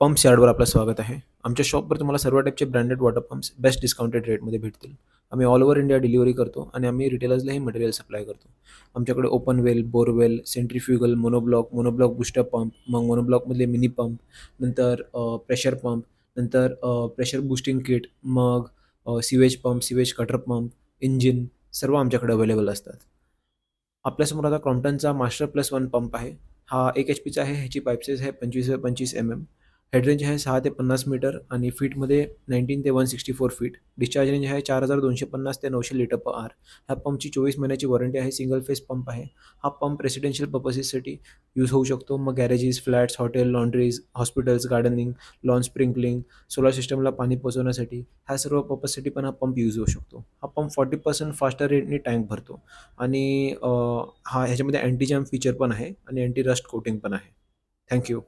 Pumps यार्डवर आपलं स्वागत आहे. आमच्या शॉपवर तुम्हाला सर्व टाईपचे branded water pumps best discounted रेटमध्ये भेटतील. आम्ही ऑल ओव्हर इंडिया डिलिव्हरी करतो आणि आम्ही रिटेलर्सलाही मटेरियल सप्लाय करतो. आमच्याकडे open well, borewell, centrifugal, monoblock booster pump, मग मोनोब्लॉकमधले मिनी पंप, नंतर प्रेशर पंप, नंतर प्रेशर बूस्टिंग किट, मग sewage pump, sewage cutter pump, engine सर्व आमच्याकडे अवेलेबल असतात. आपल्यासमोर आता क्रॉम्प्टनचा मास्टर प्लस वन पंप आहे. हा 1 एच-पीचा आहे. ह्याची पाईप साईज आहे 25 बाय 25 mm. हेड रेंज आहे 6 ते 50 मीटर आणि फीटमध्ये 19 ते 164 फीट. डिस्चार्ज रेंज आहे 4250 ते 900 लिटर पर आवर. ह्या पंपची 24 महिन्याची वॉरंटी आहे. सिंगल फेज पंप आहे. हा पंप रेसिडेन्शियल पर्पसेससाठी यूज होऊ शकतो. मग garages, flats, hotel, laundries, hospitals, gardening, lawn sprinkling, solar सिस्टमला पाणी पोहोचवण्यासाठी ह्या सर्व पर्पजसाठी पण हा पंप यूज होऊ शकतो. हा पंप 40% फास्टर रेटने टँक भरतो आणि ह्याच्यामध्ये अँटी जॅम फीचर पण आहे आणि अँटी रस्ट कोटिंग पण आहे. Thank you.